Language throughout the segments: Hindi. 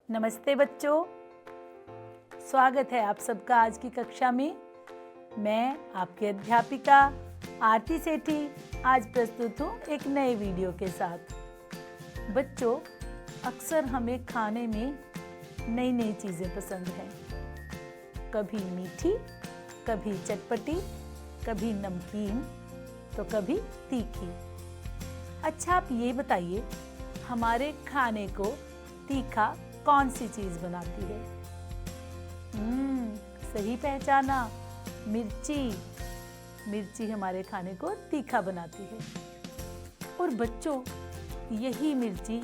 नमस्ते बच्चों, स्वागत है आप सबका आज की कक्षा में। मैं आपकी अध्यापिका आरती सेठी आज प्रस्तुत हूँ एक नए वीडियो के साथ। बच्चों, अक्सर हमें खाने में नई नई चीज़ें पसंद हैं। कभी मीठी, कभी चटपटी, कभी नमकीन, तो कभी तीखी। अच्छा, आप ये बताइए, हमारे खाने को तीखा कौन सी चीज बनाती है? सही पहचाना, मिर्ची। मिर्ची हमारे खाने को तीखा बनाती है। और बच्चों, यही मिर्ची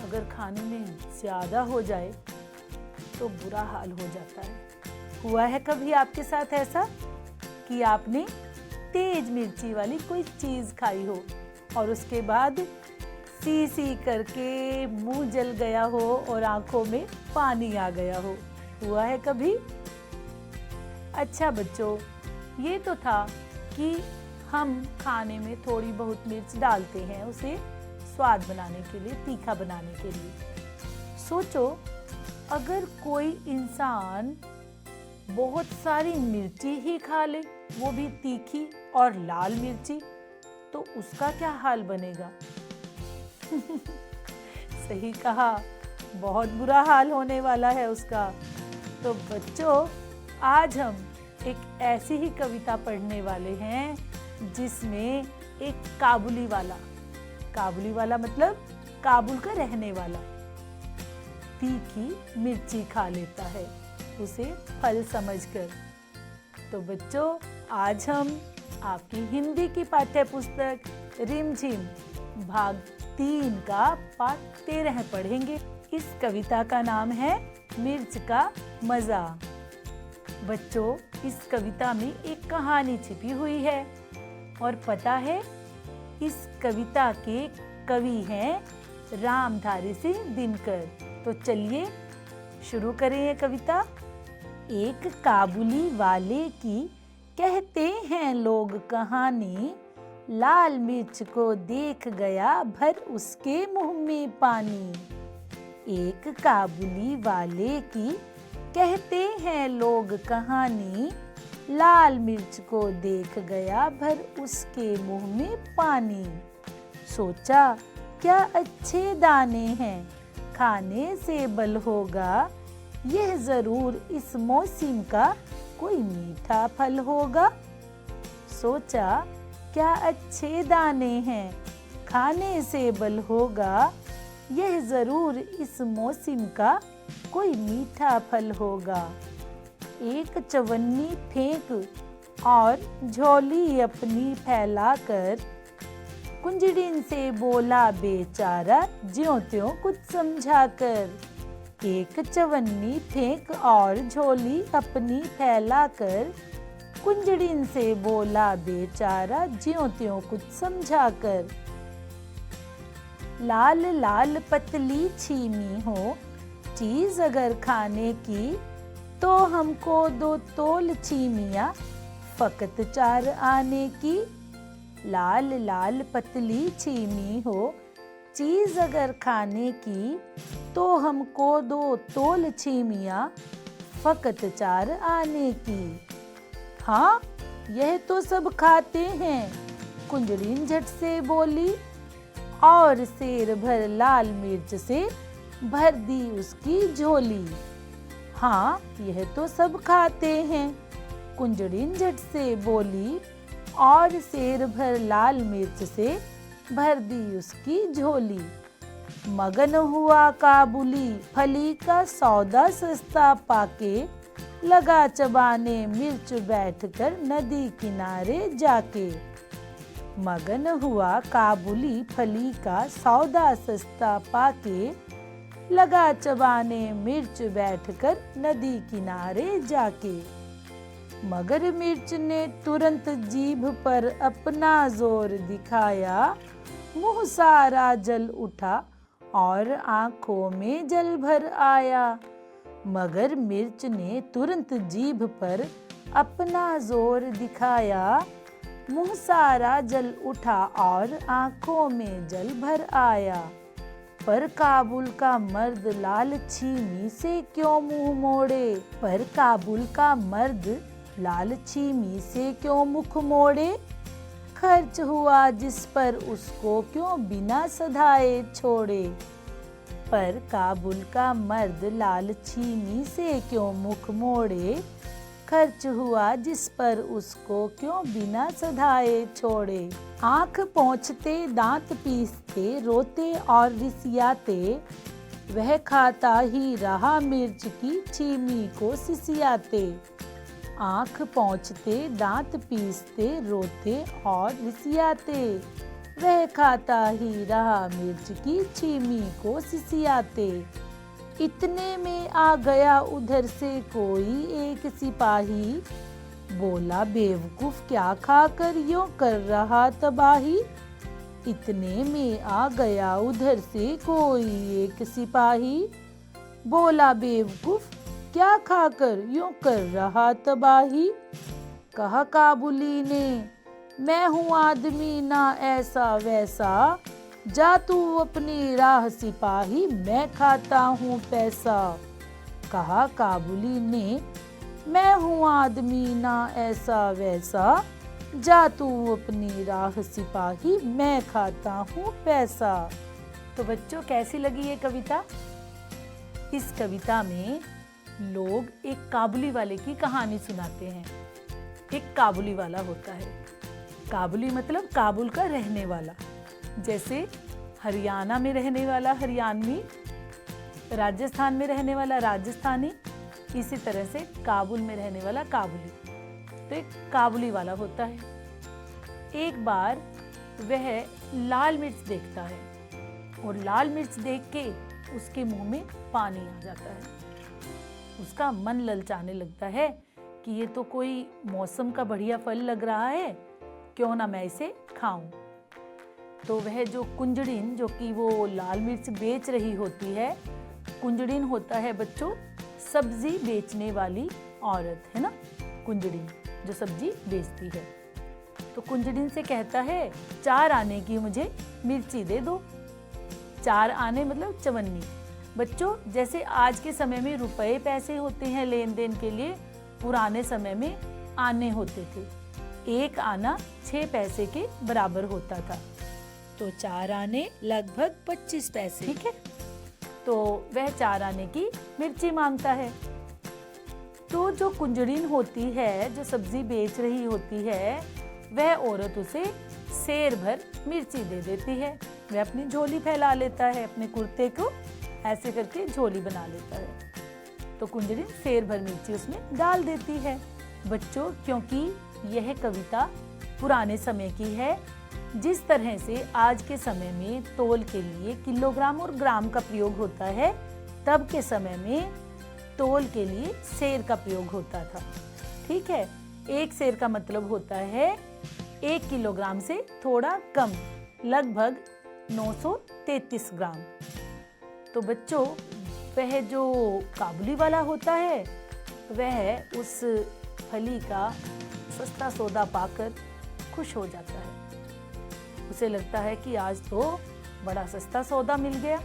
अगर खाने में ज्यादा हो जाए तो बुरा हाल हो जाता है। हुआ है कभी आपके साथ ऐसा कि आपने तेज मिर्ची वाली कोई चीज खाई हो और उसके बाद सी सी करके मुंह जल गया हो और आंखों में पानी आ गया हो? हुआ है कभी? अच्छा बच्चों, ये तो था कि हम खाने में थोड़ी बहुत मिर्च डालते हैं उसे स्वाद बनाने के लिए, तीखा बनाने के लिए। सोचो, अगर कोई इंसान बहुत सारी मिर्ची ही खा ले, वो भी तीखी और लाल मिर्ची, तो उसका क्या हाल बनेगा? सही कहा, बहुत बुरा हाल होने वाला है उसका। तो बच्चों, आज हम एक ऐसी ही कविता पढ़ने वाले हैं जिसमें एक काबुली वाला मतलब काबुल का रहने वाला तीखी मिर्ची खा लेता है, उसे फल समझकर। तो बच्चों, आज हम आपकी हिंदी की पाठ्य पुस्तक रिमझिम भाग 3 का पाठ 13 पढ़ेंगे। इस कविता का नाम है मिर्च का मजा। बच्चों, इस कविता में एक कहानी छिपी हुई है और पता है, इस कविता के कवि हैं रामधारी सिंह दिनकर। तो चलिए शुरू करें ये कविता। एक काबुली वाले की कहते हैं लोग कहानी, लाल मिर्च को देख गया भर उसके मुंह में पानी। एक काबुली वाले की कहते हैं लोग कहानी, लाल मिर्च को देख गया भर उसके मुंह में पानी। सोचा क्या अच्छे दाने हैं, खाने से बल होगा, यह जरूर इस मौसम का कोई मीठा फल होगा। सोचा क्या अच्छे दाने हैं, खाने से बल होगा, यह जरूर इस मौसम का कोई मीठा फल होगा। एक चवन्नी फेंक और झोली अपनी फैलाकर, कुंजड़िन से बोला बेचारा ज्यों त्यों कुछ समझाकर। एक चवन्नी फेंक और झोली अपनी फैलाकर, कुंजड़िन से बोला बेचारा ज्यों त्यों कुछ समझाकर। लाल लाल पतली छीमी हो चीज अगर खाने की, तो हमको 2 तोल छीमियाँ फकत 4 आने की। लाल लाल पतली छीमी हो चीज अगर खाने की, तो हमको 2 तोल छीमियाँ फकत 4 आने की। हाँ, यह तो सब खाते हैं, कुंजड़िन झट से बोली और सेर भर लाल मिर्च से भर दी उसकी झोली। हाँ, यह तो सब खाते हैं, कुंजड़िन झट से बोली और सेर भर लाल मिर्च से भर दी उसकी झोली। मगन हुआ काबुली फली का सौदा सस्ता पाके, लगा चबाने मिर्च बैठकर नदी किनारे जाके। मगन हुआ काबुली फली का सौदा सस्ता पाके, लगा चबाने मिर्च बैठकर नदी किनारे जाके। मगर मिर्च ने तुरंत जीभ पर अपना जोर दिखाया, मुंह सारा जल उठा और आंखों में जल भर आया। मगर मिर्च ने तुरंत जीभ पर अपना जोर दिखाया, मुंह सारा जल उठा और आंखों में जल भर आया। पर काबुल का मर्द लालची मी से क्यों मुंह मोड़े। पर काबुल का मर्द लालची मी से क्यों मुख मोड़े। खर्च हुआ जिस पर उसको क्यों बिना सधाए छोड़े। पर काबुल का मर्द लालची मी से क्यों मुख मोड़े। खर्च हुआ जिस पर उसको क्यों बिना सधाए छोड़े। आंख पोंछते दांत पीसते रोते और रिसियाते, वह खाता ही रहा मिर्च की छीमी को सिसियाते। आंख पोंछते दांत पीसते रोते और रिसियाते, वह खाता ही रहा मिर्च की छीमी को सिसियाते। इतने में आ गया उधर से कोई एक सिपाही, बोला बेवकूफ क्या खाकर यूं कर रहा तबाही। इतने में आ गया उधर से कोई एक सिपाही, बोला बेवकूफ क्या खाकर यूं कर रहा तबाही। कहा काबुली ने मैं हूँ आदमी ना ऐसा वैसा, जा तू अपनी राह सिपाही मैं खाता हूँ पैसा। कहा काबुली ने मैं हूँ आदमी ना ऐसा वैसा, जा तू अपनी राह सिपाही मैं खाता हूँ पैसा। तो बच्चों कैसी लगी ये कविता। इस कविता में लोग एक काबुली वाले की कहानी सुनाते हैं। एक काबुली वाला होता है। काबुली मतलब काबुल का रहने वाला। जैसे हरियाणा में रहने वाला हरियाणवी, राजस्थान में रहने वाला राजस्थानी, इसी तरह से काबुल में रहने वाला काबुली। तो एक काबुली वाला होता है। एक बार वह लाल मिर्च देखता है और लाल मिर्च देख के उसके मुंह में पानी आ जाता है। उसका मन ललचाने लगता है कि ये तो कोई मौसम का बढ़िया फल लग रहा है, क्यों ना मैं इसे खाऊं। तो वह जो कुंजड़िन, जो कि वो लाल मिर्च बेच रही होती है, कुंजड़िन होता है बच्चों सब्जी बेचने वाली औरत, है ना। कुंजड़िन जो सब्जी बेचती है। तो कुंजड़िन से कहता है 4 आने की मुझे मिर्ची दे दो। 4 आने मतलब चवन्नी। बच्चों जैसे आज के समय में रुपए पैसे होते हैं लेन देन के लिए, पुराने समय में आने होते थे। 1 आना 6 पैसे के बराबर होता था। तो 4 आने लगभग 25 पैसे, ठीक है। तो वह 4 आने की मिर्ची मांगता है। तो जो कुंजड़िन होती है, जो सब्जी बेच रही होती है, वह औरत उसे सेर भर मिर्ची दे देती है। वह अपनी झोली फैला लेता है, अपने कुर्ते को ऐसे करके झोली बना लेता है। तो कुंजड़िन सेर भर मिर्ची उसमें डाल देती है। बच्चों क्योंकि यह कविता पुराने समय की है, जिस तरह से आज के समय में तोल के लिए किलोग्राम और ग्राम का प्रयोग होता है, तब के समय में तोल के लिए सेर का प्रयोग होता था, ठीक है। 1 सेर का मतलब होता है 1 किलोग्राम से थोड़ा कम, लगभग 933 ग्राम। तो बच्चों वह जो काबुली वाला होता है, वह उस फली का सस्ता सौदा पाकर खुश हो जाता है। उसे लगता है कि आज तो बड़ा सस्ता सौदा मिल गया।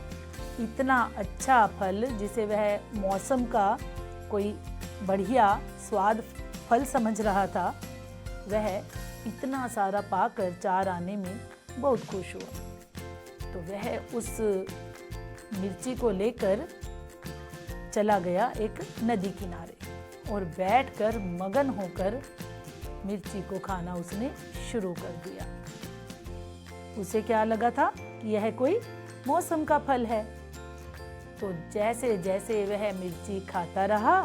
इतना अच्छा फल जिसे वह मौसम का कोई बढ़िया स्वाद फल समझ रहा था, वह इतना सारा पाकर 4 आने में बहुत खुश हुआ। तो वह उस मिर्ची को लेकर चला गया एक नदी किनारे और बैठकर मगन होकर मिर्ची को खाना उसने शुरू कर दिया। उसे क्या लगा था कि यह कोई मौसम का फल है। तो जैसे जैसे वह मिर्ची खाता रहा,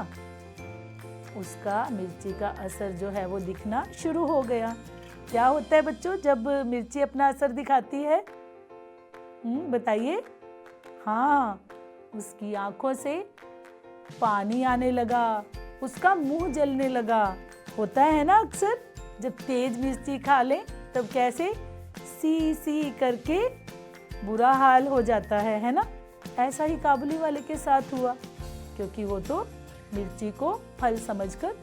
उसका मिर्ची का असर जो है वो दिखना शुरू हो गया। क्या होता है बच्चों जब मिर्ची अपना असर दिखाती है? बताइए। हाँ, उसकी आंखों से पानी आने लगा, उसका मुंह जलने लगा। होता है ना अक्सर जब तेज मिर्ची खा ले तब कैसे सी सी करके बुरा हाल हो जाता है ना। ऐसा ही काबुली वाले के साथ हुआ, क्योंकि वो तो मिर्ची को फल समझकर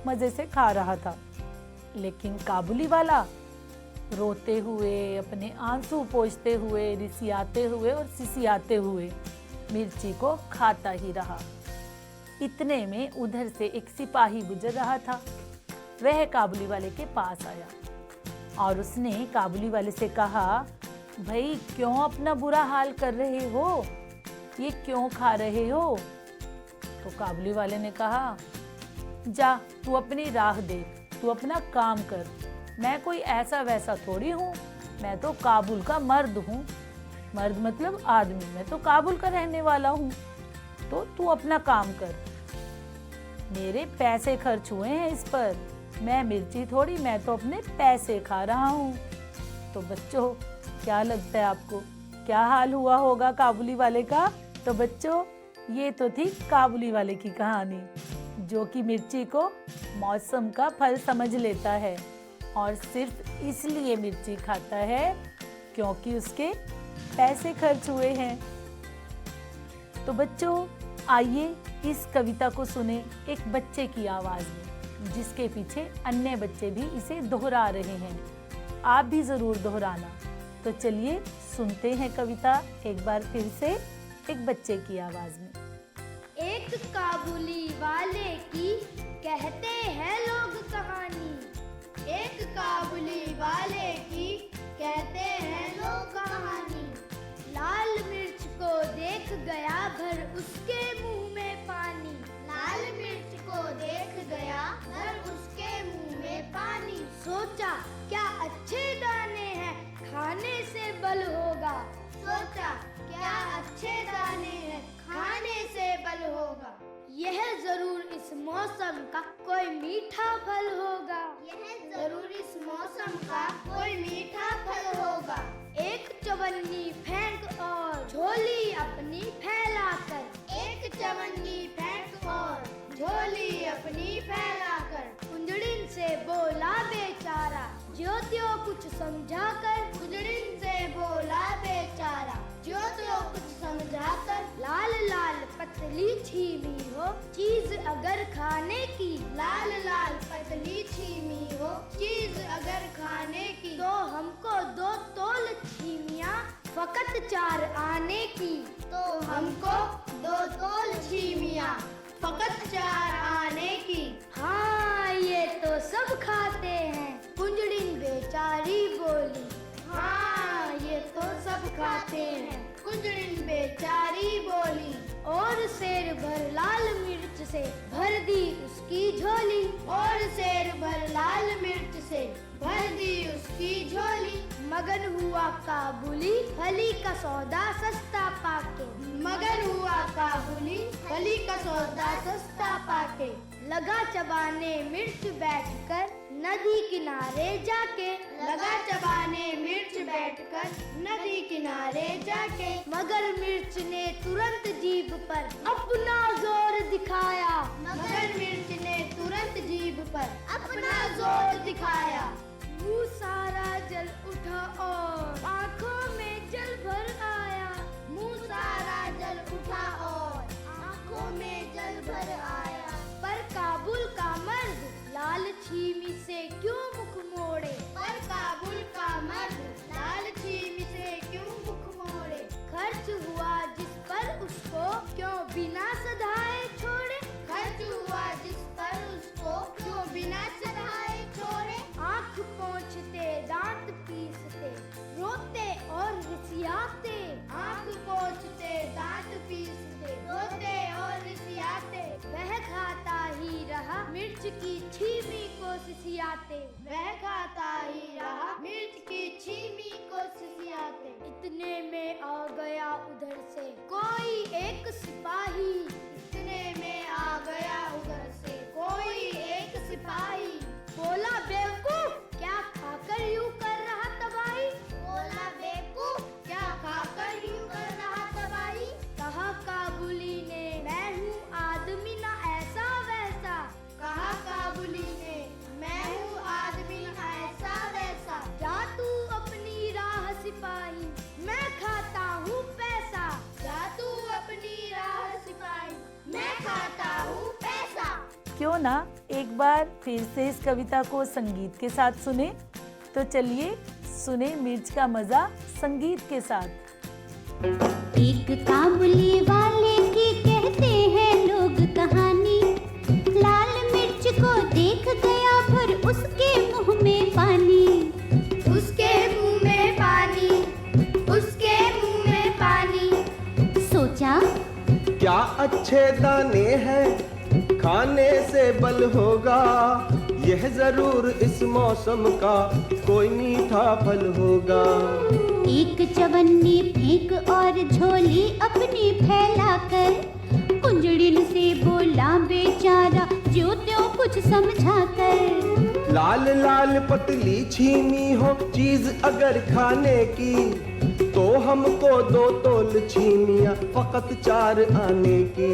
मजे से खा रहा था। लेकिन काबुली वाला रोते हुए, अपने आंसू पोंछते हुए, रिसियाते हुए और सिसियाते हुए मिर्ची को खाता ही रहा। इतने में उधर से एक सिपाही गुजर रहा था। वह काबुली वाले के पास आया और उसने काबुली वाले से कहा, भाई क्यों अपना बुरा हाल कर रहे हो, ये क्यों खा रहे हो? तो काबुली वाले ने कहा, जा तू अपनी राह देख, तू अपना काम कर, मैं कोई ऐसा वैसा थोड़ी हूँ, मैं तो काबुल का मर्द हूँ। मर्द मतलब आदमी, मैं तो काबुल का रहने वाला हूँ, तो तू अपना काम कर। मेरे पैसे खर्च हुए हैं इस पर, मैं मिर्ची थोड़ी, मैं तो अपने पैसे खा रहा हूँ। तो बच्चों क्या लगता है आपको, क्या हाल हुआ होगा काबुली वाले का? तो बच्चों ये तो थी काबुली वाले की कहानी, जो कि मिर्ची को मौसम का फल समझ लेता है और सिर्फ इसलिए मिर्ची खाता है क्योंकि उसके पैसे खर्च हुए हैं। तो बच्चों आइए इस कविता को सुने एक बच्चे की आवाज में, जिसके पीछे अन्य बच्चे भी इसे दोहरा रहे हैं। आप भी जरूर दोहराना। तो चलिए सुनते हैं कविता एक बार फिर से एक बच्चे की आवाज में। एक काबुली वाले की कहते हैं लोग कहानी, एक काबुली वाले की कहते हैं लोग कहानी। लाल मिर्च को देख गया भर उसके मुंह में पानी, लाल मिर्च को देख गया भर उसके मुंह में पानी। सोचा क्या अच्छे दाने हैं, खाने से बल होगा, सोचा क्या अच्छे दाने हैं, खाने से बल होगा। यह जरूर इस मौसम का कोई मीठा फल होगा, यह जरूर इस मौसम का कोई मीठा फल होगा। एक चवन्नी फेंक और झोली अपनी फैलाकर, एक चवन्नी फेंक और झोली अपनी फैलाकर। कुंजड़िन से बोला बेचारा, ज्यों त्यों कुछ समझा कर, कुंजड़िन से बोला बेचारा, ज्यों त्यों कुछ समझा कर। लाल लाल पतली छीमी हो चीज अगर खाने की, लाल लाल पतली छीमी हो चीज अगर खाने की। तो हमको 2 तोल छीमियाँ फकत 4 आने की, तो हमको 2 तोल छीमियाँ फकत 4 आने की। हाँ ये तो सब खाते हैं, कुंजड़िन बेचारी बोली, हाँ ये तो सब खाते हैं, कुंजड़िन बेचारी बोली। और शेर भर लाल मिर्च से भर दी उसकी झोली, और शेर भर लाल मिर्च से भर दी उसकी झोली। मगन हुआ काबुली फली का सौदा सस्ता पाके, मगन हुआ काबुली फली का सौदा सस्ता पाके। लगा चबाने मिर्च बैठकर नदी किनारे जाके, लगा चबाने मिर्च बैठकर नदी किनारे जाके। मगर मिर्च ने तुरंत जीभ पर अपना जोर दिखाया, मगर मिर्च ने तुरंत जीभ पर अपना जोर दिखाया। मुंह सारा जल उठा और आंखों में जल भर आया, मुंह सारा जल उठा और आंखों में जल भर आया। पर काबुल का मर्द लाल छीमी से क्यों मुख मोड़े, पर काबुल का मर्द लाल छीमी से क्यों मुख मोड़े। खर्च हुआ जिस पर उसको क्यों बिना सधाए छोड़े, खर्च हुआ जिस पर उसको क्यों बिना सधाए छोड़े। आँख पोंछते दांत पीसते रोते और रिसियाते, आँख पोंछते दांत पीसते रोते और रिसियाते। वह खाता ही रहा मिर्च की छीमी को सिसियाते, वह खाता ही रहा मिर्च की छीमी को सिसियाते। इतने में आ गया उधर से कोई एक सिपाही, इतने में आ गया उधर से कोई एक सिपाही। बोला बेवकूफ क्या खाकर यूं कर रहा तबाही, बोला बेवकूफ क्या खाकर यूं कर रहा तबाही। कहा काबुली ने मैं हूँ आदमी ना ऐसा वैसा, कहा काबुली ने मैं हूँ आदमी ना ऐसा वैसा। जा तू अपनी राह सिपाही मैं खाता हूँ पैसा, जा तू अपनी राह सिपाही मैं खाता हूँ पैसा। क्यों ना एक बार फिर से इस कविता को संगीत के साथ सुने। तो चलिए सुने मिर्च का मजा संगीत के साथ। एक काबुली वाले की कहते हैं लोग कहानी, लाल मिर्च को देख गया फिर उसके मुंह में पानी, उसके मुंह में पानी, उसके मुंह में पानी। सोचा क्या अच्छे दाने हैं, खाने से बल होगा, यह जरूर इस मौसम का कोई मीठा फल होगा। एक चवन्नी फेंक और झोली अपनी फैलाकर, कुंजड़िन से बोला बेचारा जो त्यों कुछ समझाकर। लाल लाल पतली छीमी हो चीज अगर खाने की, तो हमको 2 तोल छीमियां फकत 4 आने की।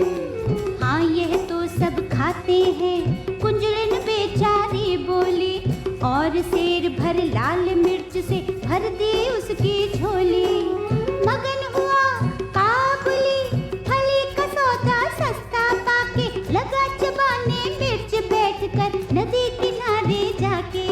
हाँ यह तो सब खाते हैं, कुंजड़िन बेचारी बोली, और शेर भर लाल मिर्च से भर दी उसकी झोली। मगन हुआ काबुली, फली का सौदा सस्ता पाके, लगा चबाने मिर्च बैठकर नदी किनारे जाके।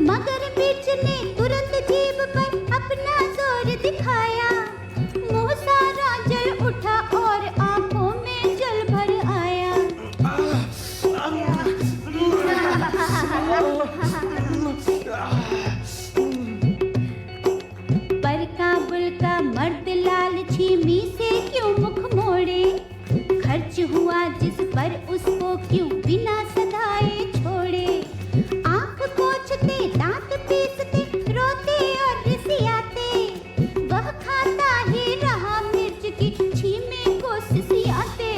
मगर मिर्च ने तुरंत जीभ पर अपना जोर दिखाया, मुंह सारा जल उठा और आंखों में जल भर आया। पर काबुल का मर्द लाल छीमी से क्यों मुख मोड़े, खर्च हुआ जिस पर उसको क्यों बिना सदाए छोड़े। आंख पोंछते दांत पीसते रोते और रिसियाते, वह खाता ही रहा मिर्च की छीमे को सिसियाते।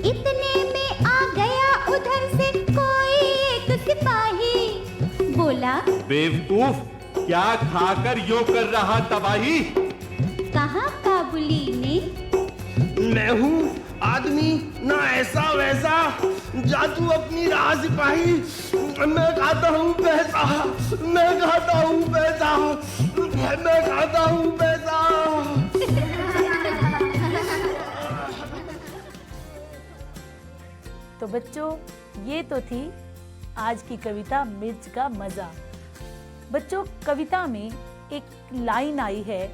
इतने में आ गया उधर से कोई एक सिपाही, बोला बेवकूफ, क्या खाकर यूं कर रहा तबाही। कहा काबुली ने, मैं हूँ आदमी ना ऐसा वैसा, जादू अपनी राह सिपाही। मैं खाता हूँ पैसा, मैं खाता हूँ पैसा, मैं खाता हूँ पैसा। तो बच्चों, ये तो थी आज की कविता मिर्च का मजा। बच्चों, कविता में एक लाइन आई है,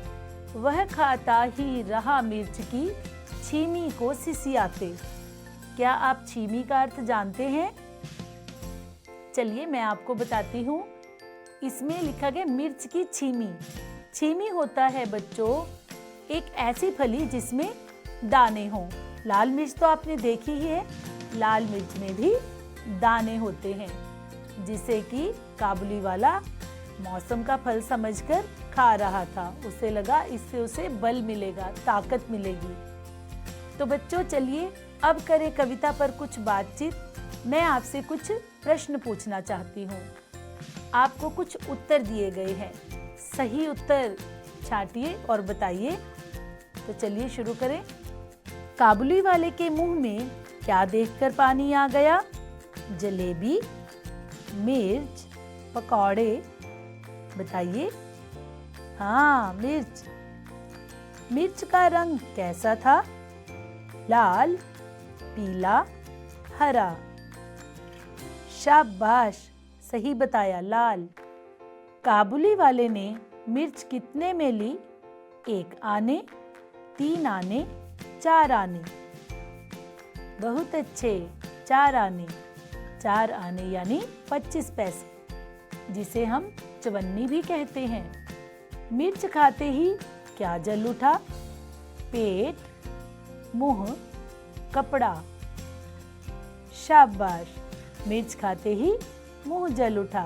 वह खाता ही रहा मिर्च की छीमी को सिसियाते। क्या आप छीमी का अर्थ जानते हैं? चलिए मैं आपको बताती हूँ। इसमें लिखा गया मिर्च की छीमी। छीमी होता है बच्चों एक ऐसी फली जिसमें दाने हों। लाल मिर्च तो आपने देखी ही है, लाल मिर्च में भी दाने होते हैं, जिसे कि काबुली वाला मौसम का फल समझकर खा रहा था। उसे लगा इससे उसे बल मिलेगा, ताकत मिलेगी। तो बच्चों चलिए अब करें कविता पर कुछ बातचीत। मैं आपसे कुछ प्रश्न पूछना चाहती हूँ। आपको कुछ उत्तर दिए गए हैं, सही उत्तर छांटिए और बताइए। तो चलिए शुरू करें। काबुली वाले के मुंह में क्या देखकर पानी आ गया? जलेबी, मिर्च, पकौड़े, बताइए। हाँ, मिर्च। मिर्च का रंग कैसा था? लाल, पीला, हरा। शाबाश, सही बताया, लाल। काबुली वाले ने मिर्च कितने में ली? 1 आने, 3 आने, 4 आने। बहुत अच्छे, 4 आने। 4 आने यानी 25 पैसे, जिसे हम चवन्नी भी कहते हैं। मिर्च खाते ही क्या जल उठा? पेट, मुंह, कपड़ा। शाबाश, मिर्च खाते ही मुंह जल उठा।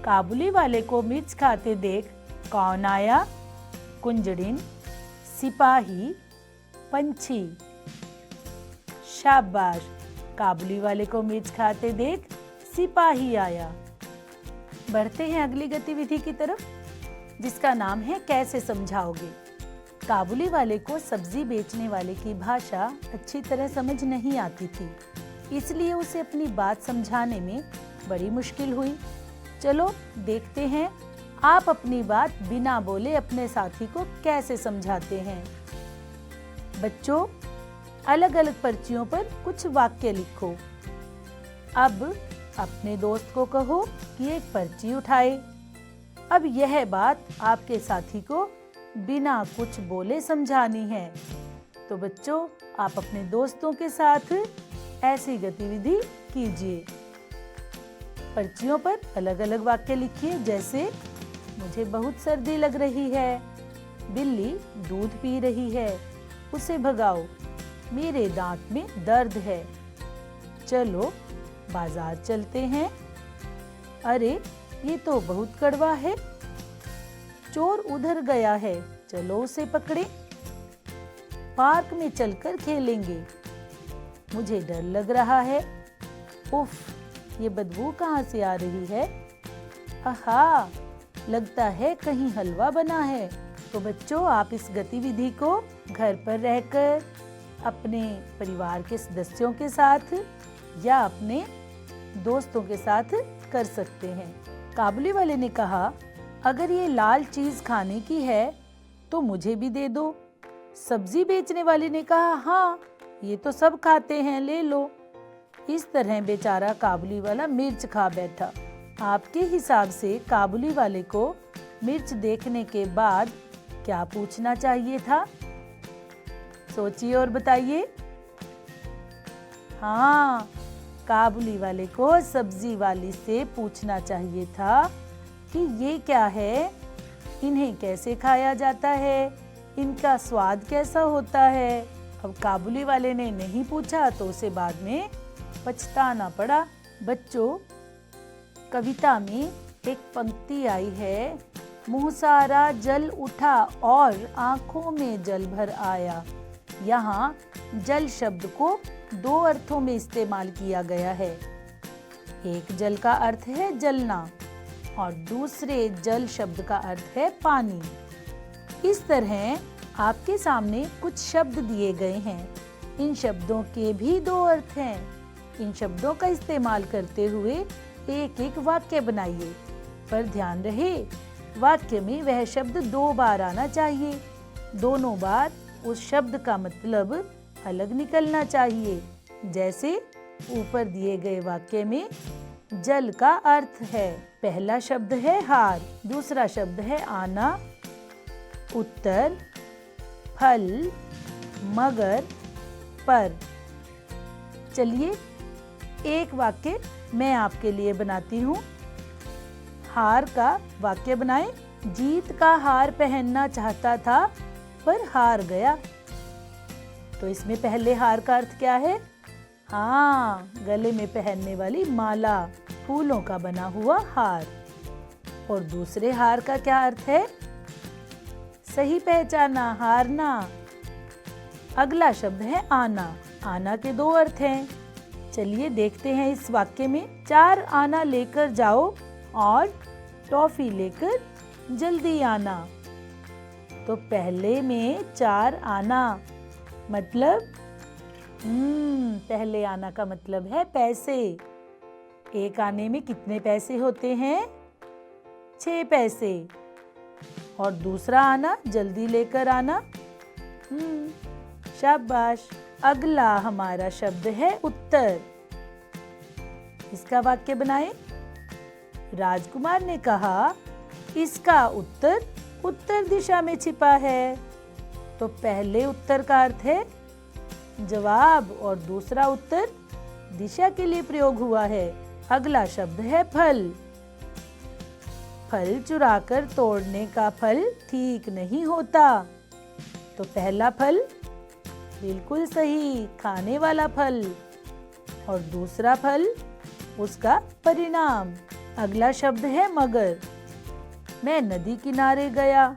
काबुली वाले को मिर्च खाते देख कौन आया? कुंजड़िन, सिपाही, पंछी। शाबाश, काबुली वाले को मिर्च खाते देख सिपाही आया। बढ़ते हैं अगली गतिविधि की तरफ, जिसका नाम है कैसे समझाओगे। काबुली वाले को सब्जी बेचने वाले की भाषा अच्छी तरह समझ नहीं आती थी, इसलिए उसे अपनी बात समझाने में बड़ी मुश्किल हुई। चलो देखते हैं आप अपनी बात बिना बोले अपने साथी को कैसे समझाते हैं? बच्चों, अलग अलग पर्चियों पर कुछ वाक्य लिखो। अब अपने दोस्त को कहो कि एक पर्ची उठाए। अब यह बात आपके साथी को बिना कुछ बोले समझानी है। तो बच्चों, आप अपने दोस्तों के साथ ऐसी गतिविधि कीजिए। पर्चियों पर अलग अलग वाक्य लिखिए, जैसे मुझे बहुत सर्दी लग रही है, बिल्ली दूध पी रही है, उसे भगाओ, मेरे दांत में दर्द है, चलो बाजार चलते हैं, अरे ये तो बहुत कड़वा है, चोर उधर गया है, चलो उसे पकड़े, पार्क में चलकर खेलेंगे, मुझे डर लग रहा है, उफ, ये बदबू कहाँ से आ रही है, आहा, लगता है कहीं हलवा बना है। तो बच्चों, आप इस गतिविधि को घर पर रहकर अपने परिवार के सदस्यों के साथ या अपने दोस्तों के साथ कर सकते हैं। काबुली वाले ने कहा, अगर ये लाल चीज खाने की है तो मुझे भी दे दो। सब्जी बेचने वाले ने कहा, हाँ ये तो सब खाते हैं, ले लो। इस तरह बेचारा काबुली वाला मिर्च खा बैठा। आपके हिसाब से काबुली वाले को मिर्च देखने के बाद क्या पूछना चाहिए था? सोचिए और बताइए। हाँ, काबुली वाले को सब्जी वाली से पूछना चाहिए था कि ये क्या है, इन्हें कैसे खाया जाता है, इनका स्वाद कैसा होता है। अब काबुली वाले ने नहीं पूछा तो उसे बाद में पछताना पड़ा। बच्चों, कविता में एक पंक्ति आई है, मुँह सारा जल उठा और आंखों में जल भर आया। यहाँ जल शब्द को दो अर्थों में इस्तेमाल किया गया है। एक जल का अर्थ है जलना और दूसरे जल शब्द का अर्थ है पानी। इस तरह आपके सामने कुछ शब्द दिए गए हैं। इन शब्दों के भी दो अर्थ हैं। इन शब्दों का इस्तेमाल करते हुए एक एक वाक्य बनाइए, पर ध्यान रहे वाक्य में वह शब्द 2 बार आना चाहिए। दोनों बार उस शब्द का मतलब अलग निकलना चाहिए। जैसे ऊपर दिए गए वाक्य में जल का अर्थ है, पहला शब्द है हार, दूसरा शब्द है आना, उत्तर, फल, मगर, पर। चलिए एक वाक्य मैं आपके लिए बनाती हूँ। हार का वाक्य बनाएं। जीत का हार पहनना चाहता था पर हार गया। तो इसमें पहले हार का अर्थ क्या है? हाँ, गले में पहनने वाली माला, फूलों का बना हुआ हार। और दूसरे हार का क्या अर्थ है? सही पहचाना, हारना। अगला शब्द है आना। आना के 2 अर्थ हैं। चलिए देखते हैं इस वाक्य में। 4 आना लेकर जाओ और टॉफी लेकर जल्दी आना। तो पहले में 4 आना मतलब पहले आना का मतलब है पैसे। एक आने में कितने पैसे होते हैं? 6 पैसे। और दूसरा आना जल्दी लेकर आना। शाबाश। अगला हमारा शब्द है उत्तर। इसका वाक्य बनाएं। राजकुमार ने कहा, इसका उत्तर उत्तर दिशा में छिपा है। तो पहले उत्तर का अर्थ है जवाब और दूसरा उत्तर दिशा के लिए प्रयोग हुआ है। अगला शब्द है फल। फल चुराकर तोड़ने का फल ठीक नहीं होता। तो पहला फल बिल्कुल सही, खाने वाला फल, और दूसरा फल उसका परिणाम। अगला शब्द है मगर। मैं नदी किनारे गया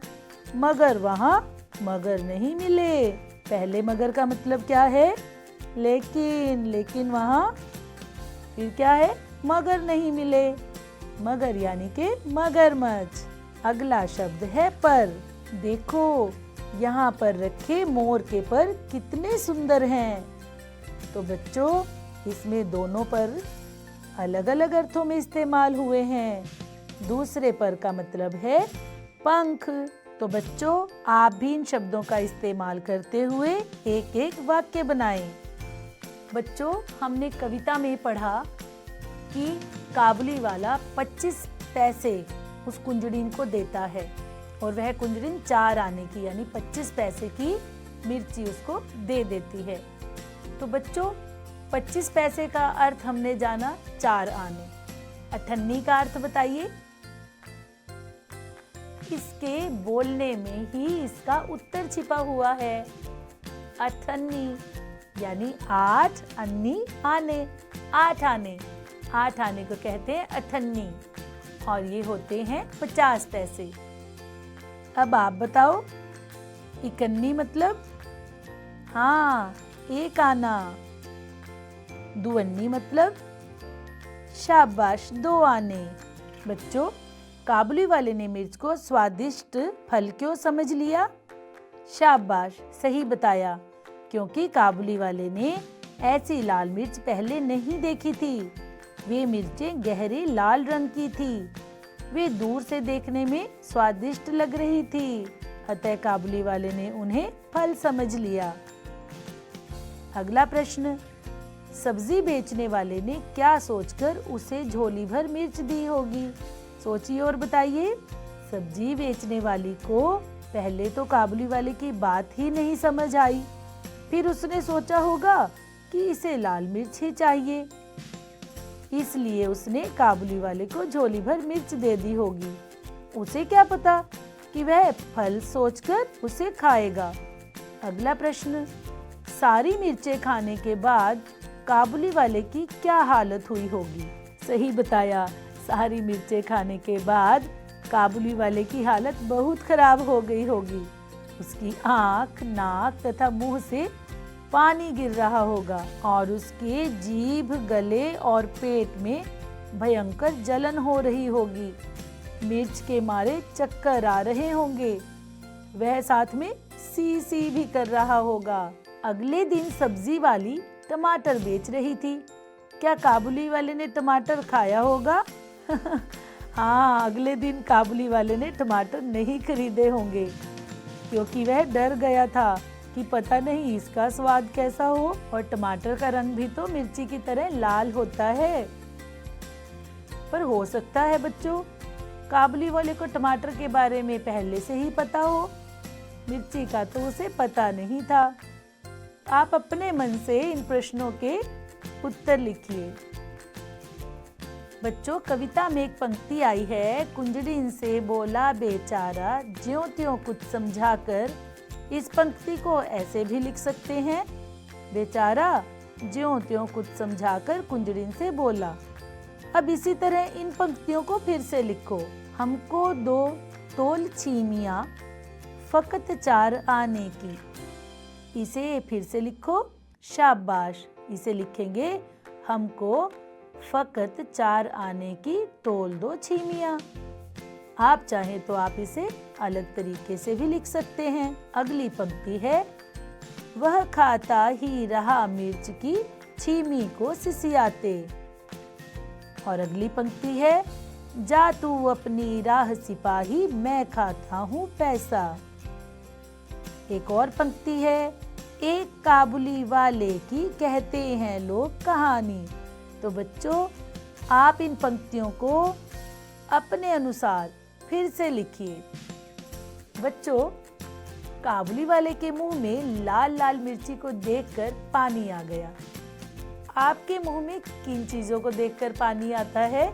मगर वहाँ मगर नहीं मिले। पहले मगर का मतलब क्या है? लेकिन वहाँ फिर क्या है? मगर नहीं मिले। मगर यानी के मगरमच्छ। अगला शब्द है पर। देखो यहाँ पर रखे मोर के पर कितने सुंदर हैं। तो बच्चों, इसमें दोनों पर अलग अलग अर्थों में इस्तेमाल हुए हैं। दूसरे पर का मतलब है पंख। तो बच्चों आप भी इन शब्दों का इस्तेमाल करते हुए एक एक वाक्य बनाएं। बच्चों हमने कविता में पढ़ा कि काबुली वाला 25 पैसे उस कुंजड़ीन को देता है और वह कुंजड़ीन 4 आने की यानी 25 पैसे की मिर्ची उसको दे देती है। तो बच्चों 25 पैसे का अर्थ हमने जाना 4 आने। अठन्नी का अर्थ बताइए। इसके बोलने में ही इसका उत्तर छिपा हुआ है। अठन्नी यानी 8 अन्नी आने, 8 आने, 8 आने को कहते हैं अठन्नी और ये होते हैं 50 पैसे। अब आप बताओ इकन्नी मतलब? हाँ, 1 आना। दुअन्नी मतलब? शाबाश, 2 आने। बच्चों काबुली वाले ने मिर्च को स्वादिष्ट फल क्यों समझ लिया? शाबाश, सही बताया, क्योंकि काबुली वाले ने ऐसी लाल मिर्च पहले नहीं देखी थी। वे मिर्चें गहरे लाल रंग की थी। वे दूर से देखने में स्वादिष्ट लग रही थी, अतः काबुली वाले ने उन्हें फल समझ लिया। अगला प्रश्न, सब्जी बेचने वाले ने क्या सोचकर उसे झोली भर मिर्च दी होगी? सोचिए और बताइए। सब्जी बेचने वाली को पहले तो काबुली वाले की बात ही नहीं समझ आई, फिर उसने सोचा होगा कि इसे लाल मिर्च ही चाहिए, इसलिए उसने काबुली वाले को झोली भर मिर्च दे दी होगी। उसे क्या पता कि वह फल सोचकर उसे खाएगा। अगला प्रश्न, सारी मिर्चें खाने के बाद काबुली वाले की क्या हालत हुई होगी? सही बताया, सारी मिर्चें खाने के बाद काबुली वाले की हालत बहुत खराब हो गई होगी। उसकी आंख, नाक तथा मुंह से पानी गिर रहा होगा और उसके जीभ, गले और पेट में भयंकर जलन हो रही होगी। मिर्च के मारे चक्कर आ रहे होंगे। वह साथ में सी सी भी कर रहा होगा। अगले दिन सब्जी वाली टमाटर बेच रही थी। क्या काबुली वाले ने टमाटर खाया होगा? हाँ, अगले दिन काबुली वाले ने टमाटर नहीं खरीदे होंगे, क्योंकि वह डर गया था कि पता नहीं इसका स्वाद कैसा हो, और टमाटर का रंग भी तो मिर्ची की तरह लाल होता है। पर हो सकता है बच्चों काबुली वाले को टमाटर के बारे में पहले से ही पता हो, मिर्ची का तो उसे पता नहीं था। आप अपने मन से इन प्रश्नों के उत्तर लिखिए। बच्चों कविता में एक पंक्ति आई है, कुंजड़ीन से बोला बेचारा ज्यों त्यों कुछ समझाकर। इस पंक्ति को ऐसे भी लिख सकते हैं, बेचारा ज्यों त्यों कुछ समझाकर कुंजड़ीन से बोला। अब इसी तरह इन पंक्तियों को फिर से लिखो। हमको 2 तोल छीमियाँ फकत 4 आने की। इसे फिर से लिखो। शाबाश, इसे लिखेंगे, हमको फकत 4 आने की तोल 2 छीमियाँ। आप चाहें तो आप इसे अलग तरीके से भी लिख सकते हैं। अगली पंक्ति है, वह खाता ही रहा मिर्च की छीमी को सिसियाते। और अगली पंक्ति है, जा तू अपनी राह सिपाही मैं खाता हूँ पैसा। एक और पंक्ति है, एक काबुली वाले की कहते हैं लोग कहानी। तो बच्चों आप इन पंक्तियों को अपने अनुसार फिर से लिखिए। बच्चों काबुली वाले के मुंह में लाल लाल मिर्ची को देखकर पानी आ गया। आपके मुंह में किन चीजों को देखकर पानी आता है?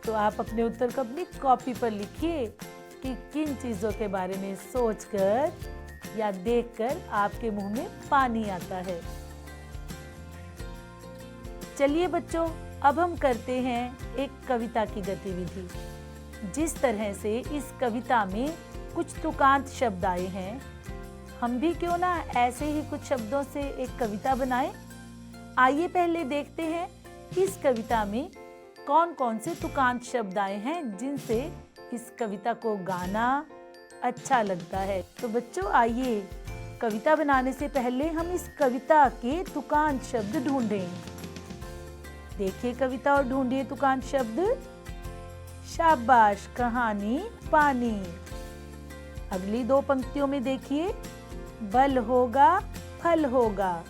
तो आप अपने उत्तर को अपनी कॉपी पर लिखिए कि किन चीजों के बारे में सोचकर या देखकर आपके मुंह में पानी आता है। चलिए बच्चों अब हम करते हैं एक कविता की गतिविधि। जिस तरह से इस कविता में कुछ तुकांत शब्द आए हैं, हम भी क्यों ना ऐसे ही कुछ शब्दों से एक कविता बनाएं। आइए पहले देखते हैं इस कविता में कौन कौन से तुकांत शब्द आए हैं जिनसे इस कविता को गाना अच्छा लगता है। तो बच्चों आइए कविता बनाने से पहले हम इस कविता के तुकांत शब्द ढूंढें। देखिए कविता और ढूंढिए तुकांत शब्द। शाबाश, कहानी पानी। अगली दो पंक्तियों में देखिए, बल होगा फल होगा।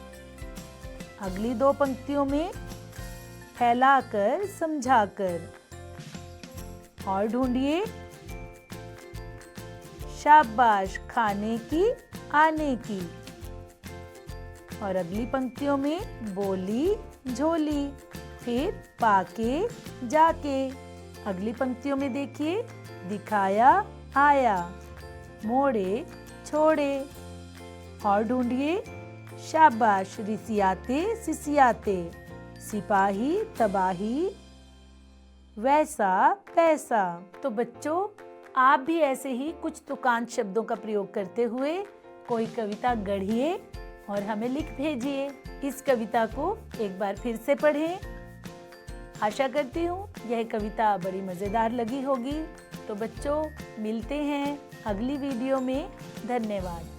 अगली दो पंक्तियों में फैलाकर समझाकर। और ढूंढिए, शाबाश, खाने की आने की। और अगली पंक्तियों में बोली झोली, फिर पाके जाके। अगली पंक्तियों में देखिए, दिखाया आया, मोड़े छोड़े। और ढूंढिए, शाबाश, रिसियाते सिसियाते, सिपाही तबाही, वैसा पैसा। तो बच्चों, आप भी ऐसे ही कुछ तुकांत शब्दों का प्रयोग करते हुए कोई कविता गढ़िए और हमें लिख भेजिए। इस कविता को एक बार फिर से पढ़ें। आशा करती हूँ यह कविता बड़ी मज़ेदार लगी होगी। तो बच्चों, मिलते हैं अगली वीडियो में। धन्यवाद।